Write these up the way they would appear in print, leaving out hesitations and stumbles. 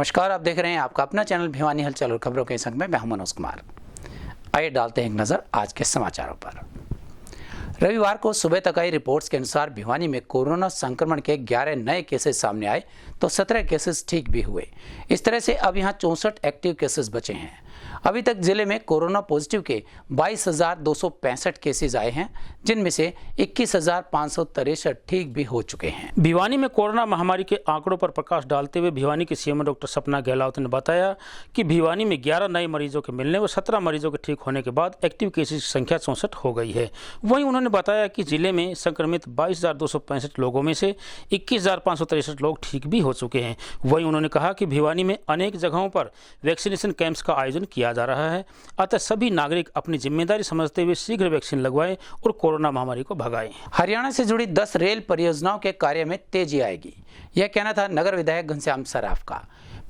नमस्कार, आप देख रहे हैं आपका अपना चैनल भिवानी हलचल और खबरों के संग में मैं हूं मनोज कुमार। आइए डालते हैं एक नजर आज के समाचारों पर। रविवार को सुबह तक आई रिपोर्ट्स के अनुसार भिवानी में कोरोना संक्रमण के 11 नए केसेस सामने आए तो 17 केसेस ठीक भी हुए। इस तरह से अब यहां 64 एक्टिव केसेस बचे हैं। अभी तक जिले में कोरोना पॉजिटिव के 22,265 केसेस आए हैं, जिनमें से 21,563 ठीक भी हो चुके हैं। भिवानी में कोरोना महामारी के आंकड़ों पर प्रकाश डालते हुए भिवानी की सीएम डॉक्टर सपना गहलोत ने बताया कि भिवानी में 11 नए मरीजों के मिलने व 17 मरीजों के ठीक होने के बाद एक्टिव केसेस की संख्या 64 हो गई है। वहीं उन्होंने बताया कि जिले में संक्रमित 22,265 लोगों में से 21,563 लोग ठीक भी हो चुके हैं। वहीं उन्होंने कहा कि भिवानी में अनेक जगहों पर वैक्सीनेशन कैंप्स का आयोजन किया जा रहा है, अतः सभी नागरिक अपनी जिम्मेदारी समझते हुए शीघ्र वैक्सीन लगवाएं और कोरोना महामारी को भगाएं। हरियाणा से जुड़ी 10 रेल परियोजनाओं के कार्य में तेजी आएगी, यह कहना था नगर विधायक घनश्याम सर्राफ का।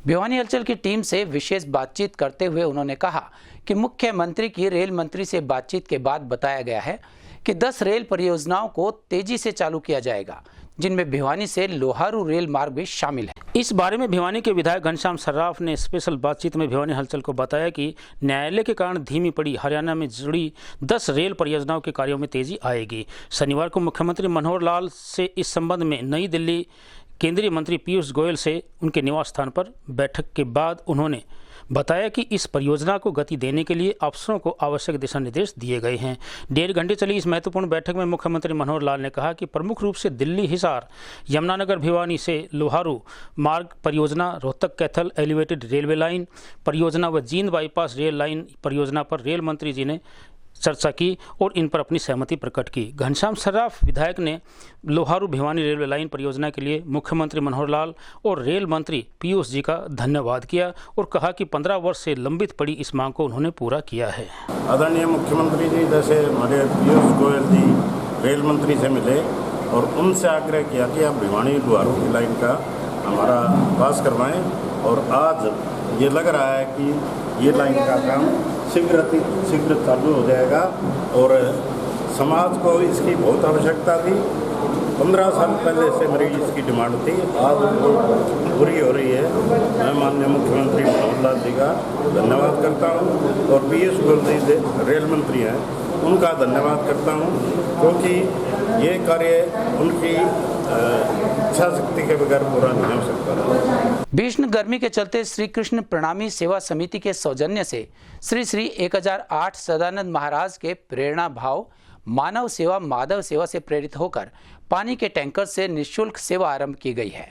भिवानी हलचल की टीम से विशेष बातचीत करते हुए उन्होंने कहा कि मुख्यमंत्री की रेल मंत्री से बातचीत के बाद बताया गया है कि 10 रेल परियोजनाओं को तेजी से चालू किया जाएगा, जिनमें भिवानी से लोहारू रेल मार्ग भी शामिल है। इस बारे में भिवानी के विधायक घनश्याम सर्राफ ने स्पेशल बातचीत में भिवानी हलचल को बताया कि न्यायालय के कारण धीमी पड़ी हरियाणा में जुड़ी 10 रेल परियोजनाओं के कार्यों में तेजी आएगी। शनिवार को मुख्यमंत्री मनोहर लाल से इस संबंध में नई दिल्ली केंद्रीय मंत्री पीयूष गोयल से उनके निवास स्थान पर बैठक के बाद उन्होंने बताया कि इस परियोजना को गति देने के लिए अफसरों को आवश्यक दिशा निर्देश दिए गए हैं। 1.5 घंटे चली इस महत्वपूर्ण बैठक में मुख्यमंत्री मनोहर लाल ने कहा कि प्रमुख रूप से दिल्ली हिसार यमुनानगर भिवानी से लोहारू मार्ग परियोजना, Rohtak Kaithal elevated railway line परियोजना व जींद बाईपास रेल लाइन परियोजना पर रेल मंत्री जी ने चर्चा की और इन पर अपनी सहमति प्रकट की। घनश्याम सर्राफ विधायक ने लोहारू भिवानी रेलवे लाइन परियोजना के लिए मुख्यमंत्री मनोहर लाल और रेल मंत्री पीयूष जी का धन्यवाद किया और कहा कि 15 वर्ष से लंबित पड़ी इस मांग को उन्होंने पूरा किया है। आदरणीय मुख्यमंत्री जी जैसे हमारे पीयूष गोयल जी रेल मंत्री से मिले और उनसे आग्रह किया कि आप भिवानी लोहारू की लाइन का हमारा पास करवाएं और आज ये लग रहा है कि ये लाइन का काम शीघ्र चालू हो जाएगा और समाज को इसकी बहुत आवश्यकता थी। 15 साल पहले से मेरी इसकी डिमांड थी, आज वो पूरी हो रही है। मैं माननीय मुख्यमंत्री मनोहर लाल जी का धन्यवाद करता हूँ और पीयूष गोयल जी रेल मंत्री हैं उनका धन्यवाद करता हूँ, क्योंकि ये कार्य उनकी इच्छा शक्ति के बगैर पूरा नहीं हो सकता। भीषण गर्मी के चलते श्री कृष्ण प्रणामी सेवा समिति के सौजन्य से श्री श्री 1008 सदानंद महाराज के प्रेरणा भाव मानव सेवा माधव सेवा से प्रेरित होकर पानी के टैंकर से निःशुल्क सेवा आरंभ की गई है।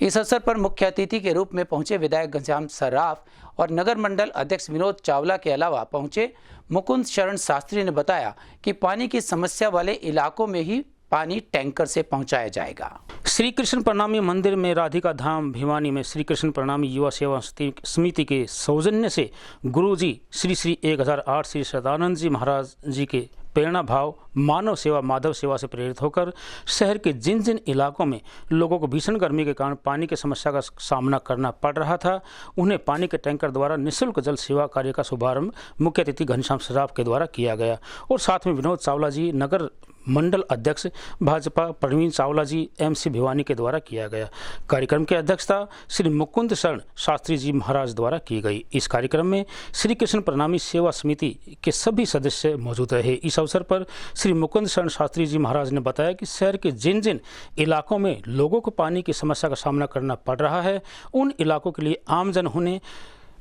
इस अवसर पर मुख्य अतिथि के रूप में पहुंचे विधायक घनश्याम सर्राफ और नगर मंडल अध्यक्ष विनोद चावला के अलावा पहुंचे मुकुंद शरण शास्त्री ने बताया कि पानी की समस्या वाले इलाकों में ही पानी टैंकर से पहुंचाया जाएगा। श्री कृष्ण प्रणामी मंदिर में राधिका धाम भिवानी में श्री कृष्ण प्रणामी युवा सेवा समिति के सौजन्य से गुरुजी श्री श्री 1008 श्री सदानंद जी महाराज जी के प्रेरणा भाव मानव सेवा माधव सेवा से प्रेरित होकर शहर के जिन जिन इलाकों में लोगों को भीषण गर्मी के कारण पानी की समस्या का सामना करना पड़ रहा था, उन्हें पानी के टैंकर द्वारा निःशुल्क जल सेवा कार्य का शुभारंभ मुख्य अतिथि घनश्याम सर्राफ के द्वारा किया गया और साथ में विनोद चावला जी नगर मंडल अध्यक्ष भाजपा प्रवीण चावला जी एमसी भिवानी के द्वारा किया गया। कार्यक्रम की अध्यक्षता श्री मुकुंद शरण शास्त्री जी महाराज द्वारा की गई। इस कार्यक्रम में श्री कृष्ण प्रणामी सेवा समिति के सभी सदस्य मौजूद रहे। इस अवसर पर श्री मुकुंद शरण शास्त्री जी महाराज ने बताया कि शहर के जिन जिन इलाकों में लोगों को पानी की समस्या का सामना करना पड़ रहा है, उन इलाकों के लिए आमजन होने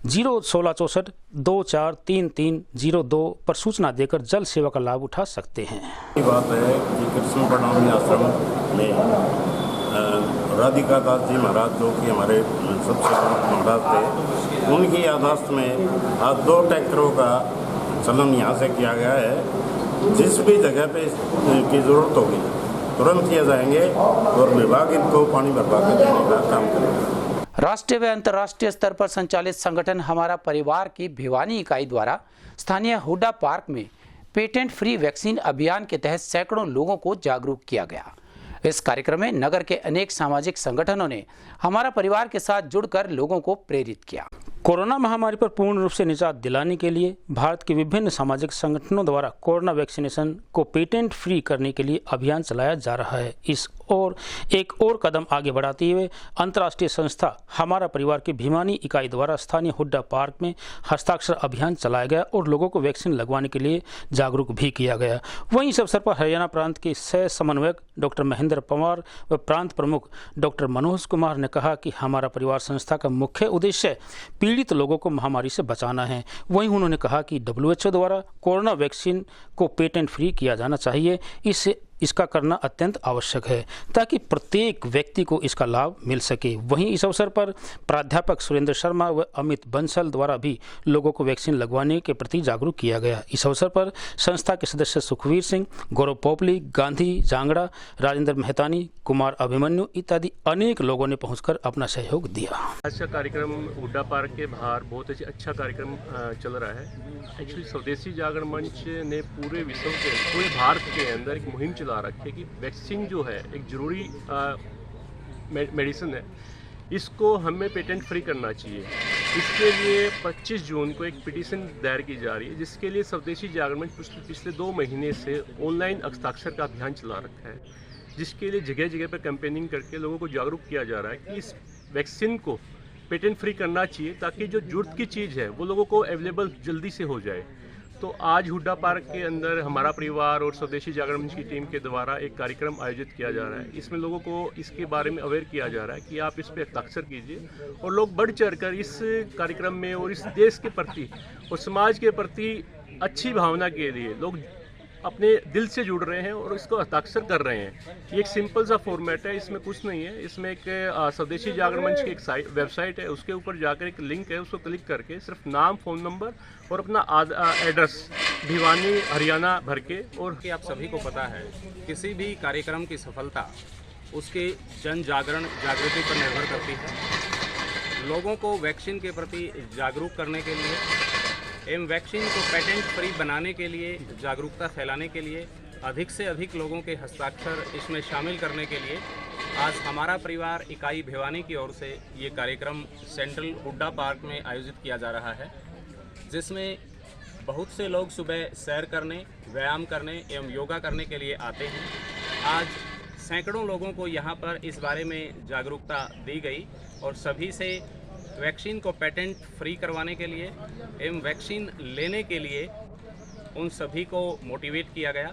01664 243302 पर सूचना देकर जल सेवा का लाभ उठा सकते हैं। ये बात है कि कृष्ण प्रणामी आश्रम में राधिका दास जी महाराज जो कि हमारे सबसे महाराज थे, उनकी याददाश्त में आज 2 टैंकरों का चलन यहाँ से किया गया है। जिस भी जगह पे की ज़रूरत होगी तुरंत किए जाएंगे और विभाग इनको पानी भरवा के देने का काम करेगा। राष्ट्रीय व अंतर्राष्ट्रीय स्तर पर संचालित संगठन हमारा परिवार की भिवानी इकाई द्वारा स्थानीय हुड्डा पार्क में पेटेंट फ्री वैक्सीन अभियान के तहत सैकड़ों लोगों को जागरूक किया गया। इस कार्यक्रम में नगर के अनेक सामाजिक संगठनों ने हमारा परिवार के साथ जुड़कर लोगों को प्रेरित किया। कोरोना महामारी पर पूर्ण रूप से निजात दिलाने के लिए भारत के विभिन्न सामाजिक संगठनों द्वारा कोरोना वैक्सीनेशन को पेटेंट फ्री करने के लिए अभियान चलाया जा रहा है। इस और एक और कदम आगे बढ़ाते हुए अंतर्राष्ट्रीय संस्था हमारा परिवार की भिवानी इकाई द्वारा स्थानीय हुड्डा पार्क में हस्ताक्षर अभियान चलाया गया और लोगों को वैक्सीन लगवाने के लिए जागरूक भी किया गया। वहीं इस अवसर पर हरियाणा प्रांत के सह समन्वयक डॉक्टर महेंद्र पवार व प्रांत प्रमुख डॉक्टर मनोज कुमार ने कहा कि हमारा परिवार संस्था का मुख्य उद्देश्य पीड़ित लोगों को महामारी से बचाना है। वहीं उन्होंने कहा कि WHO द्वारा कोरोना वैक्सीन को पेटेंट फ्री किया जाना चाहिए। इसका करना अत्यंत आवश्यक है ताकि प्रत्येक व्यक्ति को इसका लाभ मिल सके। वहीं इस अवसर पर प्राध्यापक सुरेंद्र शर्मा व अमित बंसल द्वारा भी लोगों को वैक्सीन लगवाने के प्रति जागरूक किया गया। इस अवसर पर संस्था के सदस्य सुखवीर सिंह, गौरव पोपली, गांधी जांगड़ा, राजेंद्र मेहतानी, कुमार अभिमन्यु इत्यादि अनेक लोगों ने पहुंचकर अपना सहयोग दिया। अच्छा कार्यक्रम हुड्डा पार्क के बाहर बहुत अच्छा कार्यक्रम चल रहा है। एक्चुअली स्वदेशी जागरण मंच ने पूरे विश्व के, पूरे भारत के अंदर एक मुहिम चला रखी है कि वैक्सीन जो है एक ज़रूरी मेडिसिन है, इसको हमें पेटेंट फ्री करना चाहिए। इसके लिए 25 जून को एक पिटीशन दायर की जा रही है, जिसके लिए स्वदेशी जागरण मंच पिछले 2 महीने से ऑनलाइन हस्ताक्षर का अभियान चला रखा है, जिसके लिए जगह जगह पर कैंपेनिंग करके लोगों को जागरूक किया जा रहा है कि इस वैक्सीन को पेटेंट फ्री करना चाहिए ताकि जो ज़रूरत की चीज़ है वो लोगों को अवेलेबल जल्दी से हो जाए। तो आज हुड्डा पार्क के अंदर हमारा परिवार और स्वदेशी जागरण मंच की टीम के द्वारा एक कार्यक्रम आयोजित किया जा रहा है। इसमें लोगों को इसके बारे में अवेयर किया जा रहा है कि आप इस पर हस्ताक्षर कीजिए और लोग बढ़ चढ़कर इस कार्यक्रम में और इस देश के प्रति और समाज के प्रति अच्छी भावना के लिए लोग अपने दिल से जुड़ रहे हैं और इसको हस्ताक्षर कर रहे हैं। ये एक सिंपल सा फॉर्मेट है, इसमें कुछ नहीं है। इसमें एक स्वदेशी जागरण मंच की एक वेबसाइट है, उसके ऊपर जाकर एक लिंक है, उसको क्लिक करके सिर्फ नाम, फ़ोन नंबर और अपना एड्रेस भिवानी हरियाणा भर के। और कि आप सभी को पता है किसी भी कार्यक्रम की सफलता उसके जन जागृति पर निर्भर करती है। लोगों को वैक्सीन के प्रति जागरूक करने के लिए एवं वैक्सीन को पेटेंट फ्री बनाने के लिए जागरूकता फैलाने के लिए अधिक से अधिक लोगों के हस्ताक्षर इसमें शामिल करने के लिए आज हमारा परिवार इकाई भिवानी की ओर से ये कार्यक्रम सेंट्रल हुड्डा पार्क में आयोजित किया जा रहा है, जिसमें बहुत से लोग सुबह सैर करने, व्यायाम करने एवं योगा करने के लिए आते हैं। आज सैकड़ों लोगों को यहाँ पर इस बारे में जागरूकता दी गई और सभी से वैक्सीन को पेटेंट फ्री करवाने के लिए एवं वैक्सीन लेने के लिए उन सभी को मोटिवेट किया गया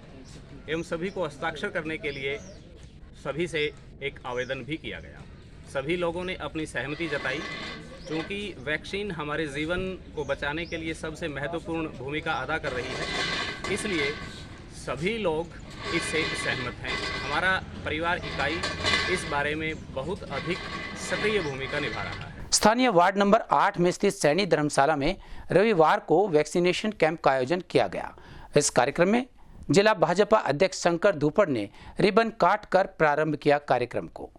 एवं सभी को हस्ताक्षर करने के लिए सभी से एक आवेदन भी किया गया। सभी लोगों ने अपनी सहमति जताई, क्योंकि वैक्सीन हमारे जीवन को बचाने के लिए सबसे महत्वपूर्ण भूमिका अदा कर रही है, इसलिए सभी लोग इससे सहमत हैं। हमारा परिवार इकाई इस बारे में बहुत अधिक सक्रिय भूमिका निभा रहा है। स्थानीय वार्ड नंबर 8 में स्थित सैनी धर्मशाला में रविवार को वैक्सीनेशन कैंप का आयोजन किया गया। इस कार्यक्रम में जिला भाजपा अध्यक्ष शंकर धूपड़ ने रिबन काट कर प्रारंभ किया कार्यक्रम को।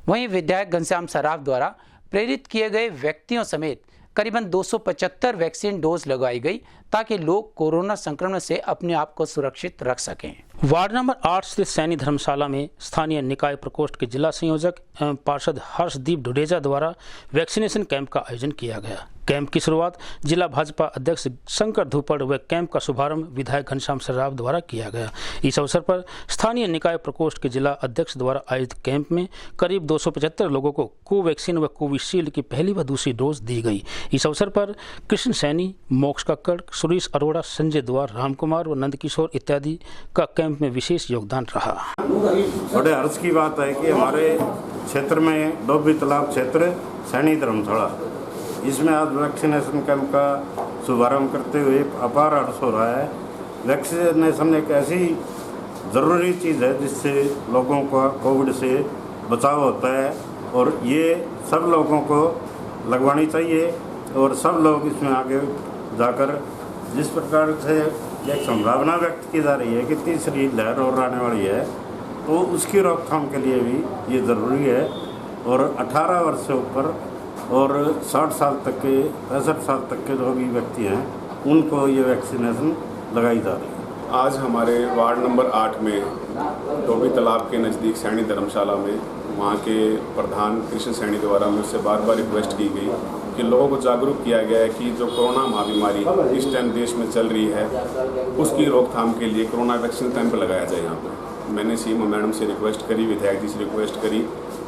वहीं विधायक घनश्याम सराफ द्वारा प्रेरित किए गए व्यक्तियों समेत करीबन 275 वैक्सीन डोज लगाई गई ताकि लोग कोरोना संक्रमण से अपने आप को सुरक्षित रख सकें। वार्ड नंबर 8 स्थित सैनी धर्मशाला में स्थानीय निकाय प्रकोष्ठ के जिला संयोजक एवं पार्षद हर्षदीप ढुडेजा द्वारा वैक्सीनेशन कैंप का आयोजन किया गया। कैंप की शुरुआत जिला भाजपा अध्यक्ष शंकर धूपड़ व कैंप का शुभारंभ विधायक घनश्याम सराफ द्वारा किया गया। इस अवसर पर स्थानीय निकाय प्रकोष्ठ के जिला अध्यक्ष द्वारा आयोजित कैंप में करीब 275 लोगों को कोवैक्सीन व कोविशील्ड की पहली व दूसरी डोज दी गई। इस अवसर पर कृष्ण सैनी, मोक्ष कक्कड़, सुरेश अरोड़ा, संजय द्वार, रामकुमार व नंदकिशोर इत्यादि का कैंप में विशेष योगदान रहा। बड़े हर्ष की बात है कि हमारे क्षेत्र में डोभी तालाब क्षेत्र सैनी धर्मशाला, इसमें आज वैक्सीनेशन कैंप का शुभारंभ करते हुए अपार हर्ष हो रहा है। वैक्सीनेशन एक ऐसी ज़रूरी चीज़ है जिससे लोगों का कोविड से बचाव होता है और ये सब लोगों को लगवानी चाहिए और सब लोग इसमें आगे जाकर जिस प्रकार से एक संभावना व्यक्त की जा रही है कि तीसरी लहर और आने वाली है, तो उसकी रोकथाम के लिए भी ये ज़रूरी है। और 18 वर्ष से ऊपर और 60 साल तक के 65 साल तक के जो भी व्यक्ति हैं उनको ये वैक्सीनेशन लगाई जा रही है। आज हमारे वार्ड नंबर 8 में डोभी तालाब के नज़दीक सैनी धर्मशाला में वहाँ के प्रधान कृष्ण सैनी द्वारा मुझसे बार बार रिक्वेस्ट की गई कि लोगों को जागरूक किया गया है कि जो कोरोना महाबीमारी इस टाइम देश में चल रही है उसकी रोकथाम के लिए कोरोना वैक्सीन कैंप लगाया जाए यहाँ पर। मैंने सीएम मैडम से रिक्वेस्ट करी, विधायक जी से रिक्वेस्ट करी,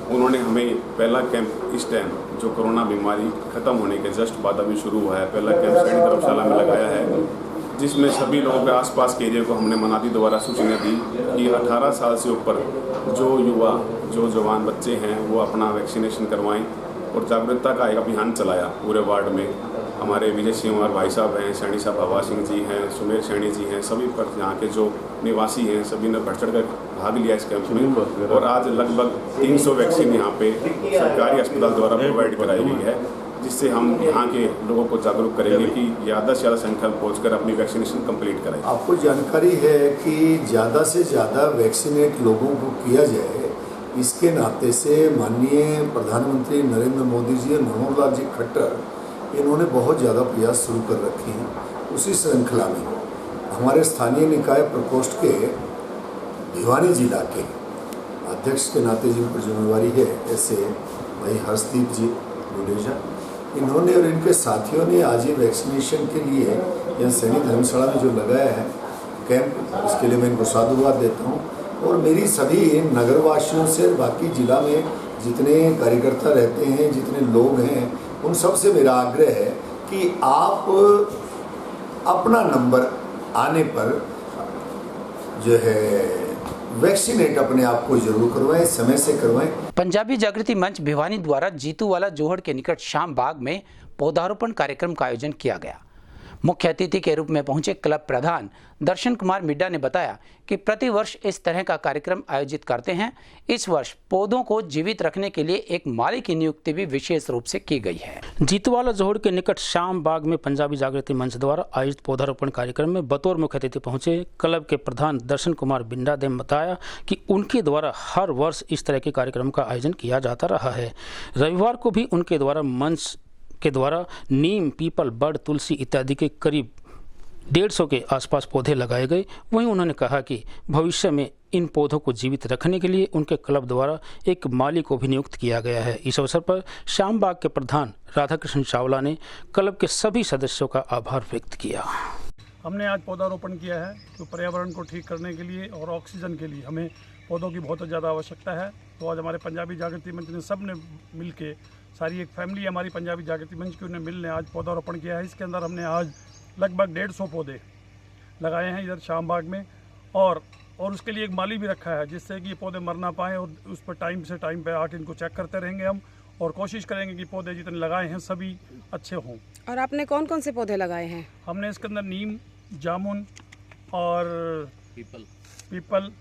उन्होंने हमें पहला कैंप इस टाइम जो कोरोना बीमारी खत्म होने के जस्ट बाद अभी शुरू हुआ है, पहला कैंप सैनी धर्मशाला में लगाया है, जिसमें सभी लोगों के आसपास के एरिया को हमने मनादी द्वारा सूचना दी कि 18 साल से ऊपर जो युवा जो जवान बच्चे हैं वो अपना वैक्सीनेशन करवाएं और जागरूकता का एक अभियान चलाया पूरे वार्ड में। हमारे विजय सिंह कुमार भाई साहब हैं, सैनी साहब भवा सिंह जी हैं, सुमेर सैनी जी हैं, सभी पर यहाँ के जो निवासी हैं सभी ने बढ़ चढ़ कर भाग लिया इस कैंप में और आज लगभग 300 वैक्सीन यहाँ पे सरकारी अस्पताल द्वारा प्रोवाइड कराई गई है, जिससे हम यहाँ के लोगों को जागरूक करेंगे कि ज़्यादा से ज़्यादा संख्या में पहुँच कर अपनी वैक्सीनेशन कंप्लीट करें। आपको जानकारी है कि ज़्यादा से ज़्यादा वैक्सीनेट लोगों को किया जाए, इसके नाते से माननीय प्रधानमंत्री नरेंद्र मोदी जी और मनोहर लाल जी खट्टर इन्होंने बहुत ज़्यादा प्रयास शुरू कर रखे हैं। उसी श्रृंखला में हमारे स्थानीय निकाय प्रकोष्ठ के भिवानी जिला के अध्यक्ष के नाते जिन पर जिम्मेवारी है ऐसे भाई हर्षदीप जी गुडेजा, इन्होंने और इनके साथियों ने आज ये वैक्सीनेशन के लिए यहाँ सैनी धर्मशाला में जो लगाया है कैंप, इसके लिए मैं इनको साधुवाद देता हूँ। और मेरी सभी नगरवासियों से बाकी जिला में जितने कार्यकर्ता रहते हैं, जितने लोग हैं, उन सब से मेरा आग्रह है कि आप अपना नंबर आने पर जो है वैक्सीनेट अपने आप को जरूर करवाएं, समय से करवाएं। पंजाबी जागृति मंच भिवानी द्वारा जीतूवाला जोहड़ के निकट शाम बाग में पौधारोपण कार्यक्रम का आयोजन किया गया। मुख्य अतिथि के रूप में पहुंचे क्लब प्रधान दर्शन कुमार मिड्डा ने बताया कि प्रतिवर्ष इस तरह का कार्यक्रम आयोजित करते हैं। इस वर्ष पौधों को जीवित रखने के लिए एक माली की नियुक्ति भी विशेष रूप से की गई है। जीतूवाला जोहड़ के निकट शाम बाग में पंजाबी जागृति मंच द्वारा आयोजित पौधारोपण कार्यक्रम में बतौर मुख्य अतिथि पहुंचे क्लब के प्रधान दर्शन कुमार मिड्डा ने बताया कि उनके द्वारा हर वर्ष इस तरह के कार्यक्रम का आयोजन किया जाता रहा है। रविवार को भी उनके द्वारा मंच के द्वारा नीम, पीपल, बड़, तुलसी इत्यादि के करीब 150 के आसपास पौधे लगाए गए। वहीं उन्होंने कहा कि भविष्य में इन पौधों को जीवित रखने के लिए उनके क्लब द्वारा एक माली को भी नियुक्त किया गया है। इस अवसर पर श्यामबाग के प्रधान राधाकृष्ण चावला ने क्लब के सभी सदस्यों का आभार व्यक्त किया। हमने आज पौधारोपण किया है तो पर्यावरण को ठीक करने के लिए और ऑक्सीजन के लिए हमें पौधों की बहुत ज़्यादा आवश्यकता है। तो आज हमारे पंजाबी जागृति मंच ने सब ने मिल के, सारी एक फैमिली हमारी पंजाबी जागृति मंच की, उन्हें मिलने आज पौधारोपण किया है। इसके अंदर हमने आज लगभग 150 पौधे लगाए हैं इधर शामबाग में और उसके लिए एक माली भी रखा है, जिससे कि ये पौधे मर ना पाएँ और उस पर टाइम से टाइम पे आके इनको चेक करते रहेंगे हम और कोशिश करेंगे कि पौधे जितने लगाए हैं सभी अच्छे हों। और आपने कौन कौन से पौधे लगाए हैं? हमने इसके अंदर नीम, जामुन और पीपल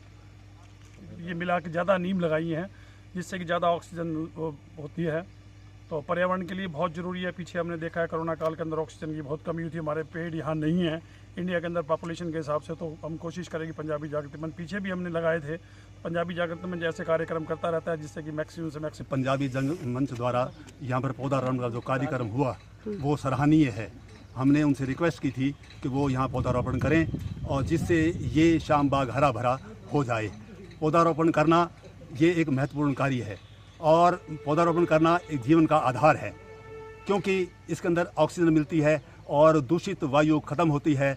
ये मिला के ज़्यादा नीम लगाई हैं, जिससे कि ज़्यादा ऑक्सीजन होती है। तो पर्यावरण के लिए बहुत ज़रूरी है। पीछे हमने देखा है कोरोना काल के अंदर ऑक्सीजन की बहुत कमी हुई थी, हमारे पेड़ यहाँ नहीं है इंडिया के अंदर पॉपुलेशन के हिसाब से। तो हम कोशिश करेंगे पंजाबी जागृति मंच, पीछे भी हमने लगाए थे, पंजाबी जागृति मंच ऐसे कार्यक्रम करता रहता है जिससे कि मैक्सिमम से मैक्सिमम। पंजाबी मंच द्वारा यहाँ पर पौधारोपण का जो कार्यक्रम हुआ वो सराहनीय है। हमने उनसे रिक्वेस्ट की थी कि वो यहाँ पौधारोपण करें और जिससे ये शाम बाग हरा भरा हो जाए। पौधारोपण करना ये एक महत्वपूर्ण कार्य है और पौधारोपण करना एक जीवन का आधार है, क्योंकि इसके अंदर ऑक्सीजन मिलती है और दूषित वायु खत्म होती है।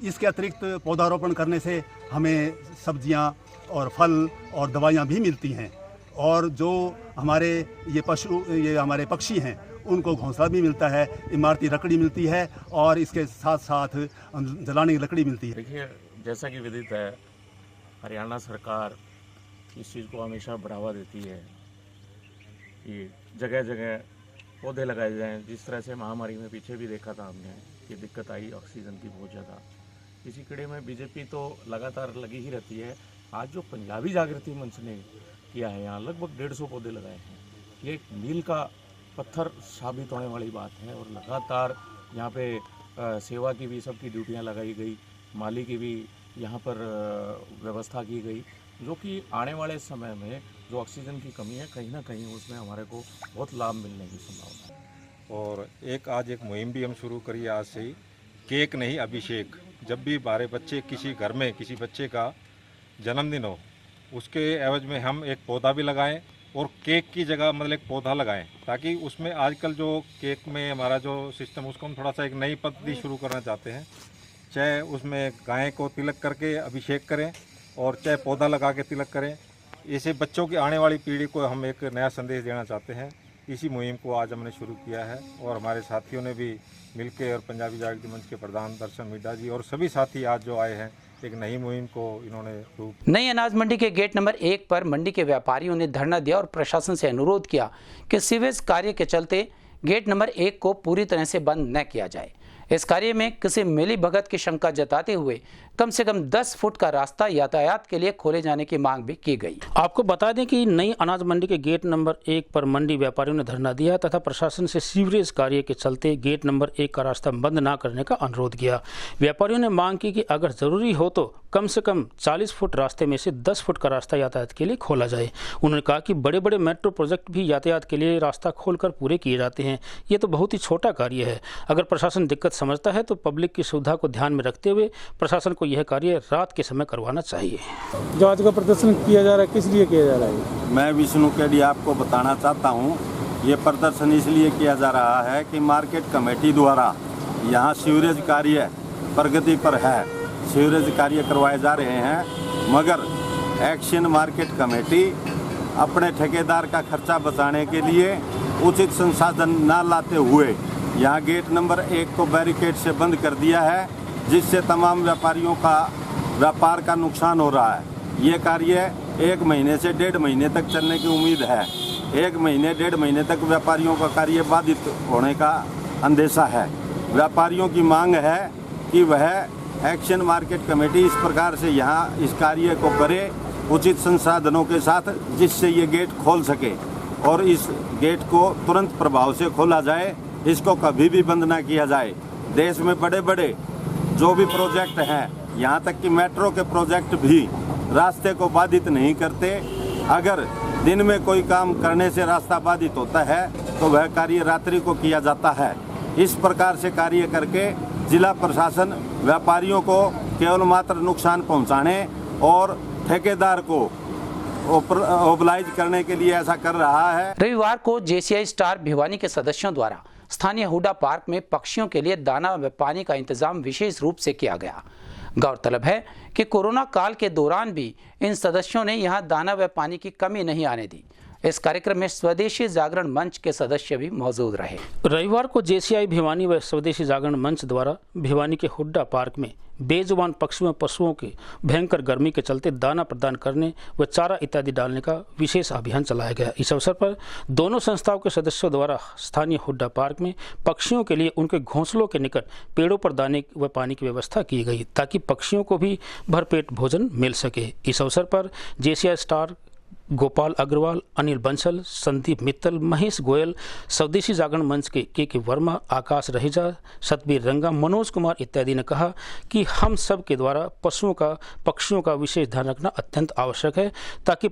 इसके अतिरिक्त पौधारोपण करने से हमें सब्जियां और फल और दवाइयां भी मिलती हैं और जो हमारे ये हमारे पक्षी हैं उनको घोंसला भी मिलता है, इमारती लकड़ी मिलती है और इसके साथ साथ जलाने की लकड़ी मिलती है। देखिए, जैसा कि विदित है, हरियाणा सरकार इस चीज़ को हमेशा बढ़ावा देती है कि जगह जगह पौधे लगाए जाएं। जिस तरह से महामारी में पीछे भी देखा था हमने कि दिक्कत आई ऑक्सीजन की बहुत ज़्यादा। इसी कड़ी में बीजेपी तो लगातार लगी ही रहती है। आज जो पंजाबी जागृति मंच ने किया है, यहाँ लगभग 150 पौधे लगाए हैं। ये एक मील का पत्थर साबित होने वाली बात है और लगातार यहाँ पे सेवा की भी सबकी ड्यूटियाँ लगाई गई, माली की भी यहाँ पर व्यवस्था की गई, जो कि आने वाले समय में जो ऑक्सीजन की कमी है कहीं ना कहीं उसमें हमारे को बहुत लाभ मिलने की संभावना है। और आज एक मुहिम भी हम शुरू करी आज से ही, केक नहीं अभिषेक। जब भी हमारे बच्चे किसी घर में किसी बच्चे का जन्मदिन हो, उसके एवज में हम एक पौधा भी लगाएं और केक की जगह मतलब एक पौधा लगाएं, ताकि उसमें आजकल जो केक में हमारा जो सिस्टम उसको हम थोड़ा सा एक नई पद्धति शुरू करना चाहते हैं। चाहे उसमें गाय को तिलक करके अभिषेक करें और चाहे पौधा लगा के तिलक करें। ऐसे बच्चों की आने वाली पीढ़ी को हम एक नया संदेश देना चाहते हैं। इसी मुहिम को आज हमने शुरू किया है और हमारे साथियों ने भी मिलकर और पंजाबी जागृति मंच के प्रधान दर्शन मिड्डा जी और सभी साथी आज जो आए हैं, एक नई मुहिम को इन्होंने रूप। नई अनाज मंडी के गेट नंबर 1 पर मंडी के व्यापारियों ने धरना दिया और प्रशासन से अनुरोध किया कि सीवेज कार्य के चलते गेट नंबर 1 को पूरी तरह से बंद न किया जाए। इस कार्य में किसी मिलीभगत की शंका जताते हुए कम से कम 10 फुट का रास्ता यातायात के लिए खोले जाने की मांग भी की गई। आपको बता दें कि नई अनाज मंडी के गेट नंबर 1 पर मंडी व्यापारियों ने धरना दिया तथा प्रशासन से सीवरेज कार्य के चलते गेट नंबर 1 का रास्ता बंद न करने का अनुरोध किया। व्यापारियों ने मांग की कि अगर जरूरी हो तो कम से कम 40 फुट रास्ते में से 10 फुट का रास्ता यातायात के लिए खोला जाए। उन्होंने कहा कि बड़े बड़े मेट्रो प्रोजेक्ट भी यातायात के लिए रास्ता खोलकर पूरे किए जाते हैं। ये तो बहुत ही छोटा कार्य है। अगर प्रशासन दिक्कत समझता है तो पब्लिक की सुविधा को ध्यान में रखते हुए प्रशासन को यह कार्य रात के समय करवाना चाहिए। जो आज का प्रदर्शन किया जा रहा है, किस लिए किया जा रहा है? मैं विष्णु केडी आपको बताना चाहता हूँ, ये प्रदर्शन इसलिए किया जा रहा है कि मार्केट कमेटी द्वारा यहाँ सीवरेज कार्य प्रगति पर है, सीवरेज कार्य करवाए जा रहे हैं, मगर एक्शन मार्केट कमेटी अपने ठेकेदार का खर्चा बचाने के लिए उचित संसाधन न लाते हुए यहाँ गेट नंबर 1 को बैरिकेड से बंद कर दिया है, जिससे तमाम व्यापारियों का व्यापार का नुकसान हो रहा है। ये कार्य 1 महीने से 1.5 महीने तक चलने की उम्मीद है। 1 महीने 1.5 महीने तक व्यापारियों का कार्य बाधित होने का अंदेशा है। व्यापारियों की मांग है कि वह एक्शन मार्केट कमेटी इस प्रकार से यहाँ इस कार्य को करे उचित संसाधनों के साथ, जिससे ये गेट खोल सके और इस गेट को तुरंत प्रभाव से खोला जाए, इसको कभी भी बंद ना किया जाए। देश में बड़े बड़े जो भी प्रोजेक्ट हैं, यहाँ तक कि मेट्रो के प्रोजेक्ट भी रास्ते को बाधित नहीं करते। अगर दिन में कोई काम करने से रास्ता बाधित होता है तो वह कार्य रात्रि को किया जाता है। इस प्रकार से कार्य करके जिला प्रशासन व्यापारियों को केवल मात्र नुकसान पहुँचाने और ठेकेदार को ओबलाइज करने के लिए ऐसा कर रहा है। रविवार को जेसीआई स्टार भिवानी के सदस्यों द्वारा स्थानीय हुडा पार्क में पक्षियों के लिए दाना व पानी का इंतजाम विशेष रूप से किया गया। गौरतलब है कि कोरोना काल के दौरान भी इन सदस्यों ने यहां दाना व पानी की कमी नहीं आने दी। इस कार्यक्रम में स्वदेशी जागरण मंच के सदस्य भी मौजूद रहे। रविवार को जेसीआई भिवानी व स्वदेशी जागरण मंच द्वारा भिवानी के हुड्डा पार्क में बेजुबान पक्षियों पशुओं के भयंकर गर्मी के चलते दाना प्रदान करने व चारा इत्यादि डालने का विशेष अभियान चलाया गया। इस अवसर पर दोनों संस्थाओं के सदस्यों द्वारा स्थानीय हुड्डा पार्क में पक्षियों के लिए उनके घोंसलों के निकट पेड़ों पर दाने व पानी की व्यवस्था की गई, ताकि पक्षियों को भी भरपेट भोजन मिल सके। इस अवसर पर जेसीआई स्टार गोपाल अग्रवाल, अनिल बंसल, संदीप मित्तल, महेश गोयल, स्वदेशी जागरण मंच के वर्मा, आकाश रहेजा, सतबीर रंगा, मनोज कुमार इत्यादि ने कहा कि हम सब के द्वारा पशुओं का पक्षियों का विशेष ध्यान रखना अत्यंत आवश्यक है, ताकि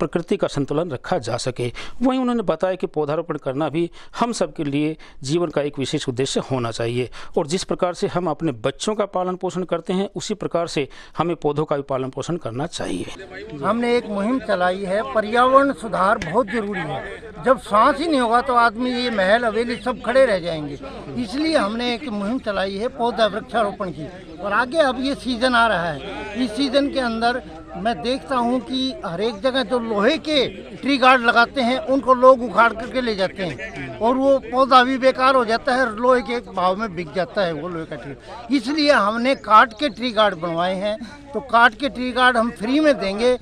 प्रकृति का संतुलन रखा जा सके। वहीं उन्होंने बताया कि पौधारोपण करना भी हम सब के लिए जीवन का एक विशेष उद्देश्य होना चाहिए और जिस प्रकार से हम अपने बच्चों का पालन पोषण करते हैं, उसी प्रकार से हमें पौधों का भी पालन पोषण करना चाहिए। हमने एक मुहिम चलाई है, पर्यावरण सुधार बहुत जरूरी है। जब सांस ही नहीं होगा तो आदमी ये महल हवेली सब खड़े रह जाएंगे। इसलिए हमने एक मुहिम चलाई है पौधा वृक्षारोपण की। और आगे अब ये सीजन आ रहा है, इस सीजन के अंदर मैं देखता हूँ कि हर एक जगह जो लोहे के ट्री गार्ड लगाते हैं उनको लोग उखाड़ करके ले जाते हैं और वो पौधा भी बेकार हो जाता है, लोहे के भाव में बिक जाता है वो लोहे का ट्री। इसलिए हमने काट के ट्री गार्ड बनवाए हैं। तो काट के ट्री गार्ड हम फ्री में देंगे,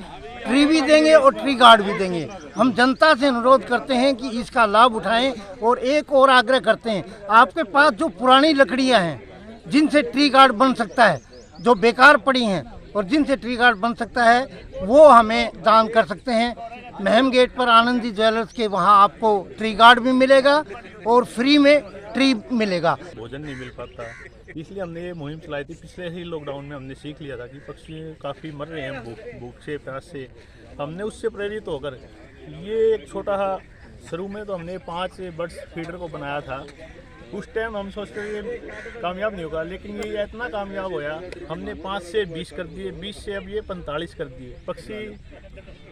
ट्री भी देंगे और ट्री गार्ड भी देंगे। हम जनता से अनुरोध करते हैं कि इसका लाभ उठाएं और एक और आग्रह करते हैं, आपके पास जो पुरानी लकड़ियां हैं जिनसे ट्री गार्ड बन सकता है, जो बेकार पड़ी हैं और जिनसे ट्री गार्ड बन सकता है, वो हमें दान कर सकते हैं। महम गेट पर आनंदी ज्वेलर्स के वहाँ आपको ट्री गार्ड भी मिलेगा और फ्री में ट्री मिलेगा। भोजन नहीं मिल पाता, इसलिए हमने ये मुहिम चलाई थी। पिछले ही लॉकडाउन में हमने सीख लिया था कि पक्षी काफ़ी मर रहे हैं भूख से प्यास से। हमने उससे प्रेरित होकर ये एक छोटा शुरू में तो हमने 5 बर्ड्स फीडर को बनाया था। उस टाइम हम सोचते थे कामयाब नहीं होगा, लेकिन ये इतना कामयाब होया, हमने 5 से 20 कर दिए, 20 से अब ये 45 कर दिए। पक्षी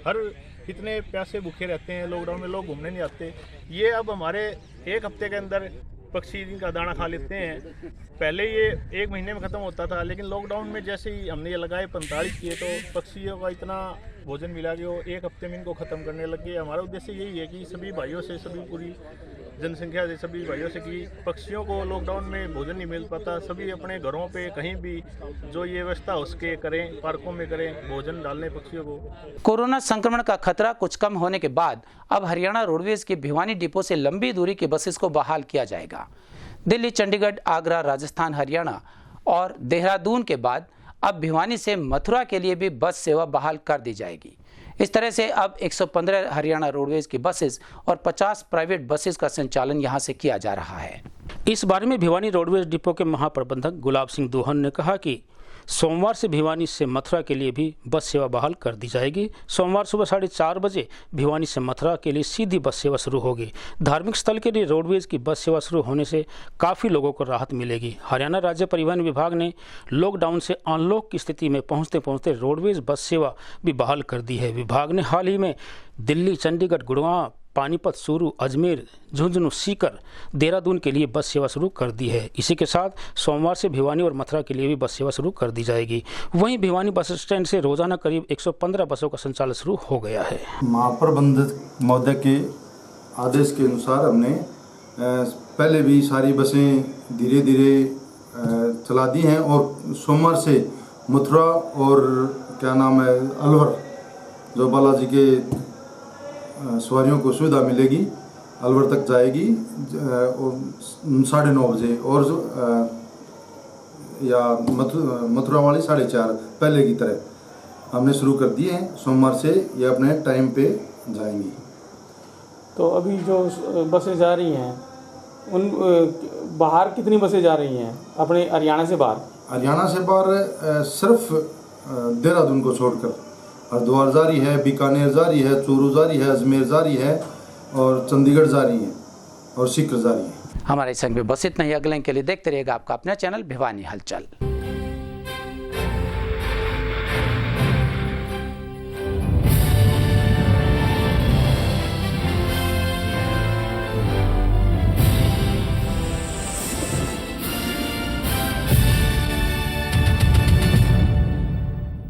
हर कितने प्यासे भूखे रहते हैं लॉकडाउन में, लोग घूमने नहीं आते। ये अब हमारे एक हफ्ते के अंदर पक्षी इनका दाना खा लेते हैं। पहले ये 1 महीने में ख़त्म होता था, लेकिन लॉकडाउन में जैसे ही हमने ये लगाए 45 किए तो पक्षियों का इतना भोजन मिला कि वो 1 हफ्ते में इनको ख़त्म करने लग गए। हमारा उद्देश्य यही है कि सभी भाइयों से, सभी पूरी जनसंख्या से, सभी भाइयों से कि पक्षियों को लॉकडाउन में भोजन नहीं मिल पाता, सभी अपने घरों पे कहीं भी जो ये व्यवस्था हो सके करें, पार्कों में करें, भोजन डालने पक्षियों को। कोरोना संक्रमण का खतरा कुछ कम होने के बाद अब हरियाणा रोडवेज के भिवानी डिपो से लंबी दूरी की बसेस को बहाल किया जाएगा। दिल्ली, चंडीगढ़, आगरा, राजस्थान, हरियाणा और देहरादून के बाद अब भिवानी से मथुरा के लिए भी बस सेवा बहाल कर दी जाएगी। इस तरह से अब 115 हरियाणा रोडवेज की बसेस और 50 प्राइवेट बसेस का संचालन यहां से किया जा रहा है। इस बारे में भिवानी रोडवेज डिपो के महाप्रबंधक गुलाब सिंह दोहन ने कहा कि सोमवार से भिवानी से मथुरा के लिए भी बस सेवा बहाल कर दी जाएगी। सोमवार सुबह 4:30 बजे भिवानी से मथुरा के लिए सीधी बस सेवा शुरू होगी। धार्मिक स्थल के लिए रोडवेज की बस सेवा शुरू होने से काफ़ी लोगों को राहत मिलेगी। हरियाणा राज्य परिवहन विभाग ने लॉकडाउन से अनलॉक की स्थिति में पहुंचते पहुंचते रोडवेज बस सेवा भी बहाल कर दी है। विभाग ने हाल ही में दिल्ली, चंडीगढ़, गुड़गांव, पानीपत, चूरू, अजमेर, झुंझुनू, सीकर, देहरादून के लिए बस सेवा शुरू कर दी है। इसी के साथ सोमवार से भिवानी और मथुरा के लिए भी बस सेवा शुरू कर दी जाएगी। वहीं भिवानी बस स्टैंड से रोजाना करीब 115 बसों का संचालन शुरू हो गया है। महाप्रबंधक महोदय के आदेश के अनुसार हमने पहले भी सारी बसें धीरे धीरे चला दी हैं और सोमवार से मथुरा और क्या नाम है अलवर, जो बालाजी के सवारियों को सुविधा मिलेगी, अलवर तक जाएगी 9:30 बजे और जो या मथुरा वाली 4:30 पहले की तरह हमने शुरू कर दिए हैं। सोमवार से ये अपने टाइम पे जाएंगी। तो अभी जो बसें जा रही हैं उन बाहर कितनी बसें जा रही हैं अपने हरियाणा से बाहर? हरियाणा से बाहर सिर्फ देहरादून को छोड़कर हरिद्वार जारी है, बीकानेर जारी है, चूरू जारी है, अजमेर जारी है और चंडीगढ़ जारी है और सीकर जारी है। हमारे संग में बस इतना ही। अगले के लिए देखते रहिएगा आपका अपना चैनल भिवानी हलचल।